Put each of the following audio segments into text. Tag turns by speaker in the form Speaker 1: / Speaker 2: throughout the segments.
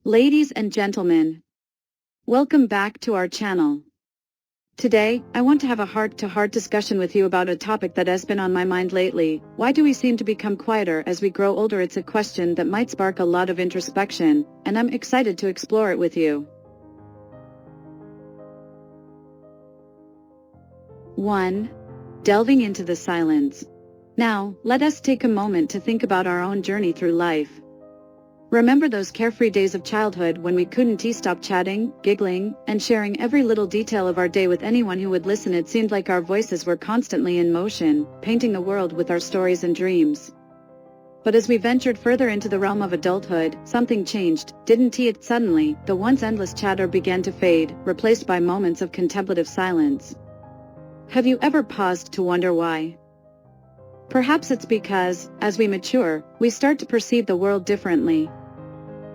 Speaker 1: Ladies and gentlemen, welcome back to our channel. Today, I want to have a heart-to-heart discussion with you about a topic that has been on my mind lately. Why do we seem to become quieter as we grow older? It's a question that might spark a lot of introspection, and I'm excited to explore it with you. 1. Delving into the silence. Now, let us take a moment to think about our own journey through life. Remember those carefree days of childhood when we couldn't stop chatting, giggling, and sharing every little detail of our day with anyone who would listen? It seemed like our voices were constantly in motion, painting the world with our stories and dreams. But as we ventured further into the realm of adulthood, something changed, didn't it? Suddenly, the once endless chatter began to fade, replaced by moments of contemplative silence. Have you ever paused to wonder why? Perhaps it's because, as we mature, we start to perceive the world differently.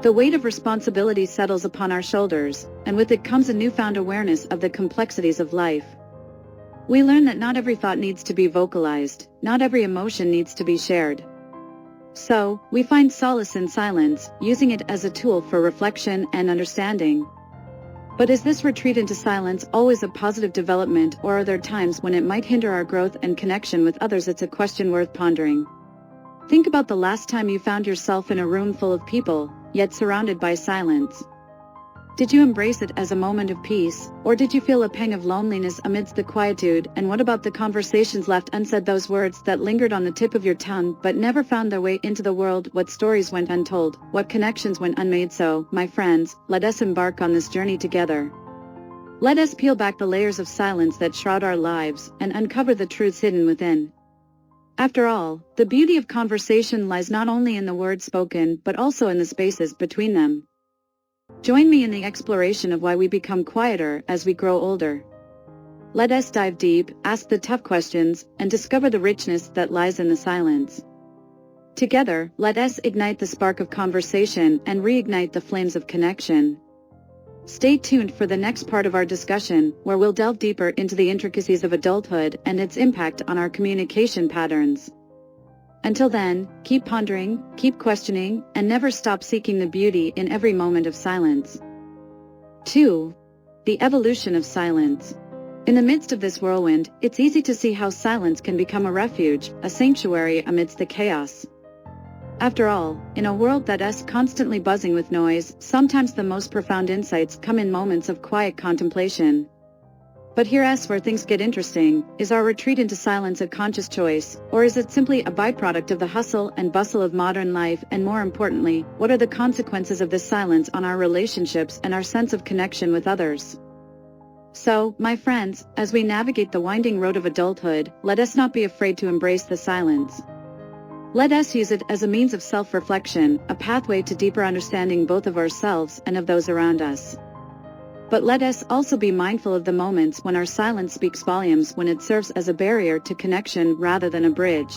Speaker 1: The weight of responsibility settles upon our shoulders, and with it comes a newfound awareness of the complexities of life. We learn that not every thought needs to be vocalized, not every emotion needs to be shared. So, we find solace in silence, using it as a tool for reflection and understanding. But is this retreat into silence always a positive development, or are there times when it might hinder our growth and connection with others? It's a question worth pondering. Think about the last time you found yourself in a room full of people, yet surrounded by silence. Did you embrace it as a moment of peace, or did you feel a pang of loneliness amidst the quietude? And what about the conversations left unsaid, those words that lingered on the tip of your tongue but never found their way into the world? What stories went untold, what connections went unmade? So, my friends, let us embark on this journey together. Let us peel back the layers of silence that shroud our lives and uncover the truths hidden within. After all, the beauty of conversation lies not only in the words spoken but also in the spaces between them. Join me in the exploration of why we become quieter as we grow older. Let us dive deep, ask the tough questions, and discover the richness that lies in the silence. Together, let us ignite the spark of conversation and reignite the flames of connection. Stay tuned for the next part of our discussion, where we'll delve deeper into the intricacies of adulthood and its impact on our communication patterns. Until then, keep pondering, keep questioning, and never stop seeking the beauty in every moment of silence. 2. The evolution of silence. In the midst of this whirlwind, it's easy to see how silence can become a refuge, a sanctuary amidst the chaos. After all, in a world that is constantly buzzing with noise, sometimes the most profound insights come in moments of quiet contemplation. But here's where things get interesting. Is our retreat into silence a conscious choice, or is it simply a byproduct of the hustle and bustle of modern life? And more importantly, what are the consequences of this silence on our relationships and our sense of connection with others? So, my friends, as we navigate the winding road of adulthood, let us not be afraid to embrace the silence. Let us use it as a means of self-reflection, a pathway to deeper understanding both of ourselves and of those around us. But let us also be mindful of the moments when our silence speaks volumes, when it serves as a barrier to connection rather than a bridge.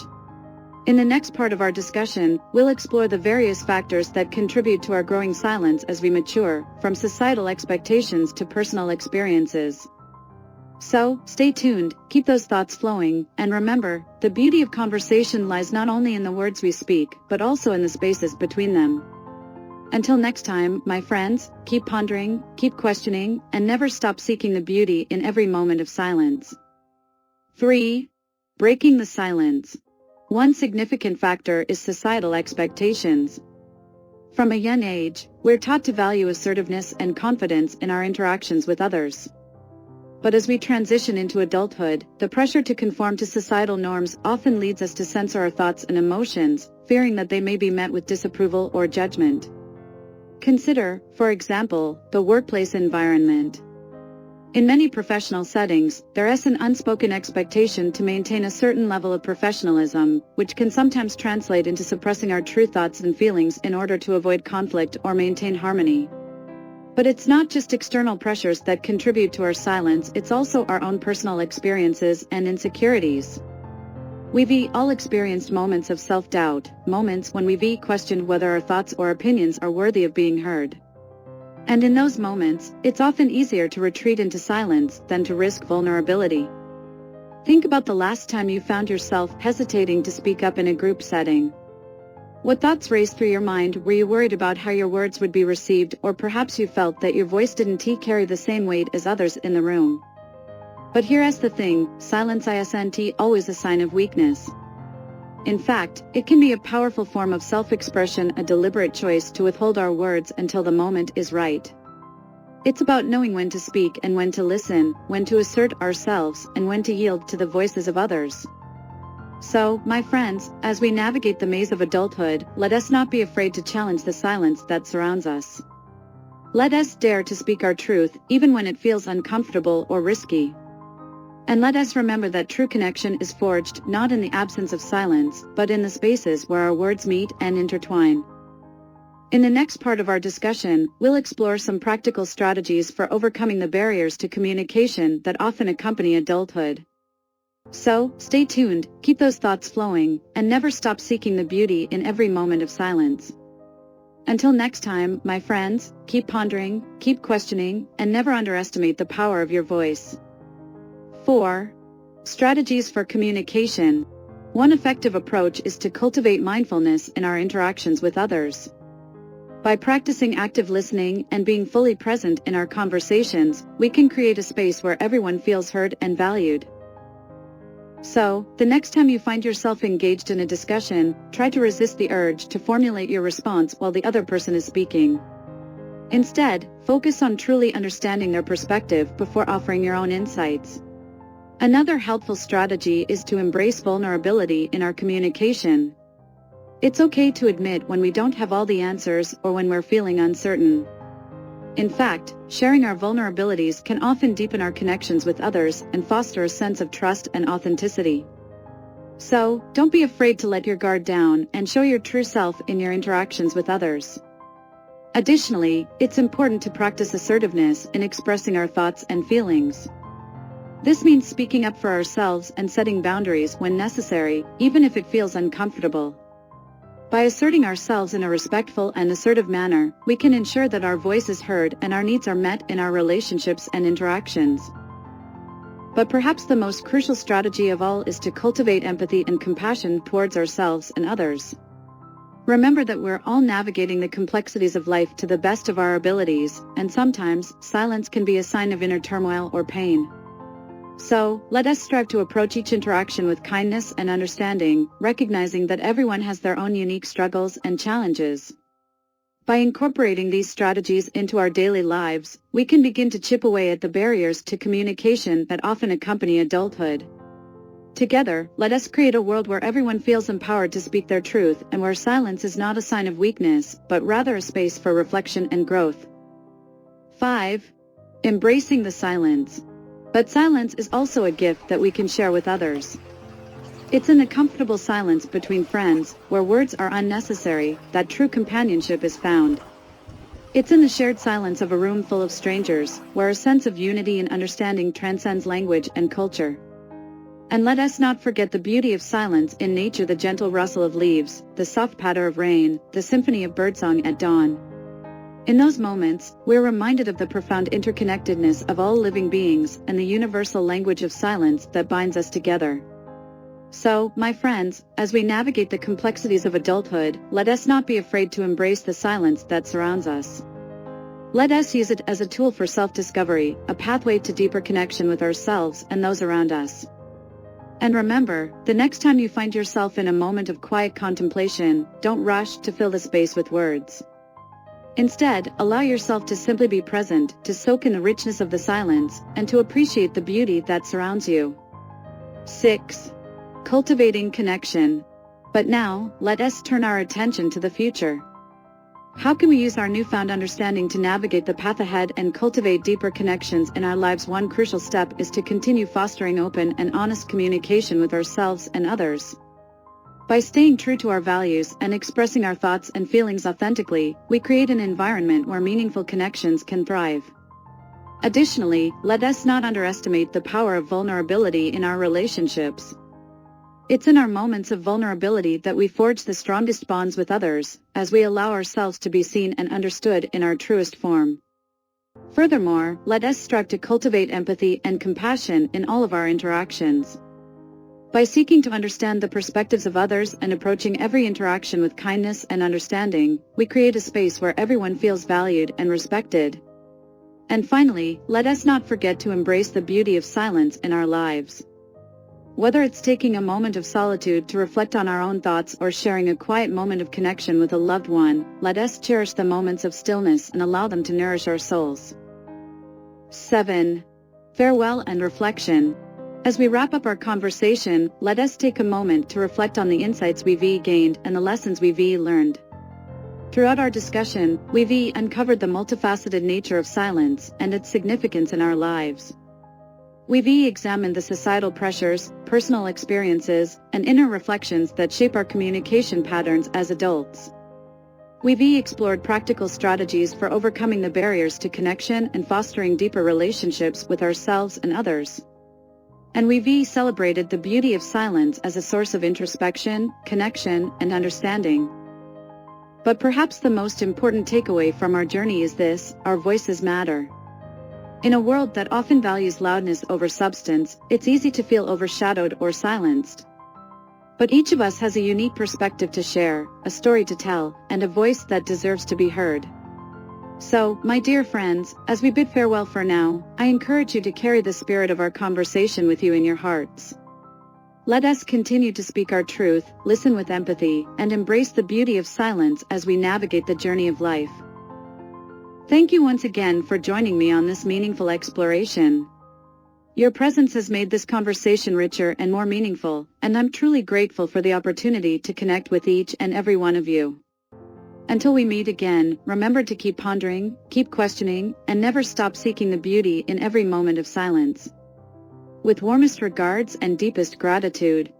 Speaker 1: In the next part of our discussion, we'll explore the various factors that contribute to our growing silence as we mature, from societal expectations to personal experiences. So, stay tuned, keep those thoughts flowing, and remember, the beauty of conversation lies not only in the words we speak, but also in the spaces between them. Until next time, my friends, keep pondering, keep questioning, and never stop seeking the beauty in every moment of silence. 3. Breaking the silence. One significant factor is societal expectations. From a young age, we're taught to value assertiveness and confidence in our interactions with others. But as we transition into adulthood, the pressure to conform to societal norms often leads us to censor our thoughts and emotions, fearing that they may be met with disapproval or judgment. Consider, for example, the workplace environment. In many professional settings, there is an unspoken expectation to maintain a certain level of professionalism, which can sometimes translate into suppressing our true thoughts and feelings in order to avoid conflict or maintain harmony. But it's not just external pressures that contribute to our silence, it's also our own personal experiences and insecurities. We've all experienced moments of self-doubt, moments when we've questioned whether our thoughts or opinions are worthy of being heard. And in those moments, it's often easier to retreat into silence than to risk vulnerability. Think about the last time you found yourself hesitating to speak up in a group setting. What thoughts raced through your mind? Were you worried about how your words would be received, or perhaps you felt that your voice didn't carry the same weight as others in the room? But here's the thing, silence isn't always a sign of weakness. In fact, it can be a powerful form of self-expression, a deliberate choice to withhold our words until the moment is right. It's about knowing when to speak and when to listen, when to assert ourselves and when to yield to the voices of others. So, my friends, as we navigate the maze of adulthood, let us not be afraid to challenge the silence that surrounds us. Let us dare to speak our truth, even when it feels uncomfortable or risky. And let us remember that true connection is forged not in the absence of silence, but in the spaces where our words meet and intertwine. In the next part of our discussion, we'll explore some practical strategies for overcoming the barriers to communication that often accompany adulthood. So, stay tuned, keep those thoughts flowing, and never stop seeking the beauty in every moment of silence. Until next time, my friends, keep pondering, keep questioning, and never underestimate the power of your voice. 4. Strategies for communication. One effective approach is to cultivate mindfulness in our interactions with others. By practicing active listening and being fully present in our conversations, we can create a space where everyone feels heard and valued. So, the next time you find yourself engaged in a discussion, try to resist the urge to formulate your response while the other person is speaking. Instead, focus on truly understanding their perspective before offering your own insights. Another helpful strategy is to embrace vulnerability in our communication. It's okay to admit when we don't have all the answers or when we're feeling uncertain. In fact, sharing our vulnerabilities can often deepen our connections with others and foster a sense of trust and authenticity. So, don't be afraid to let your guard down and show your true self in your interactions with others. Additionally, it's important to practice assertiveness in expressing our thoughts and feelings. This means speaking up for ourselves and setting boundaries when necessary, even if it feels uncomfortable. By asserting ourselves in a respectful and assertive manner, we can ensure that our voice is heard and our needs are met in our relationships and interactions. But perhaps the most crucial strategy of all is to cultivate empathy and compassion towards ourselves and others. Remember that we're all navigating the complexities of life to the best of our abilities, and sometimes, silence can be a sign of inner turmoil or pain. So, let us strive to approach each interaction with kindness and understanding, recognizing that everyone has their own unique struggles and challenges. By incorporating these strategies into our daily lives, we can begin to chip away at the barriers to communication that often accompany adulthood. Together, let us create a world where everyone feels empowered to speak their truth and where silence is not a sign of weakness, but rather a space for reflection and growth. 5. Embracing the silence. But silence is also a gift that we can share with others. It's in the comfortable silence between friends, where words are unnecessary, that true companionship is found. It's in the shared silence of a room full of strangers, where a sense of unity and understanding transcends language and culture. And let us not forget the beauty of silence in nature, the gentle rustle of leaves, the soft patter of rain, the symphony of birdsong at dawn. In those moments, we're reminded of the profound interconnectedness of all living beings and the universal language of silence that binds us together. So, my friends, as we navigate the complexities of adulthood, let us not be afraid to embrace the silence that surrounds us. Let us use it as a tool for self-discovery, a pathway to deeper connection with ourselves and those around us. And remember, the next time you find yourself in a moment of quiet contemplation, don't rush to fill the space with words. Instead, allow yourself to simply be present, to soak in the richness of the silence, and to appreciate the beauty that surrounds you. 6. Cultivating connection. But now, let us turn our attention to the future. How can we use our newfound understanding to navigate the path ahead and cultivate deeper connections in our lives? One crucial step is to continue fostering open and honest communication with ourselves and others. By staying true to our values and expressing our thoughts and feelings authentically, we create an environment where meaningful connections can thrive. Additionally, let us not underestimate the power of vulnerability in our relationships. It's in our moments of vulnerability that we forge the strongest bonds with others, as we allow ourselves to be seen and understood in our truest form. Furthermore, let us strive to cultivate empathy and compassion in all of our interactions. By seeking to understand the perspectives of others and approaching every interaction with kindness and understanding, we create a space where everyone feels valued and respected. And finally, let us not forget to embrace the beauty of silence in our lives. Whether it's taking a moment of solitude to reflect on our own thoughts or sharing a quiet moment of connection with a loved one, let us cherish the moments of stillness and allow them to nourish our souls. 7. Farewell and reflection. As we wrap up our conversation, let us take a moment to reflect on the insights we've gained and the lessons we've learned. Throughout our discussion, we've uncovered the multifaceted nature of silence and its significance in our lives. We've examined the societal pressures, personal experiences, and inner reflections that shape our communication patterns as adults. We've explored practical strategies for overcoming the barriers to connection and fostering deeper relationships with ourselves and others. And we've celebrated the beauty of silence as a source of introspection, connection, and understanding. But perhaps the most important takeaway from our journey is this: our voices matter. In a world that often values loudness over substance, it's easy to feel overshadowed or silenced. But each of us has a unique perspective to share, a story to tell, and a voice that deserves to be heard. So, my dear friends, as we bid farewell for now, I encourage you to carry the spirit of our conversation with you in your hearts. Let us continue to speak our truth, listen with empathy, and embrace the beauty of silence as we navigate the journey of life. Thank you once again for joining me on this meaningful exploration. Your presence has made this conversation richer and more meaningful, and I'm truly grateful for the opportunity to connect with each and every one of you. Until we meet again, remember to keep pondering, keep questioning, and never stop seeking the beauty in every moment of silence. With warmest regards and deepest gratitude,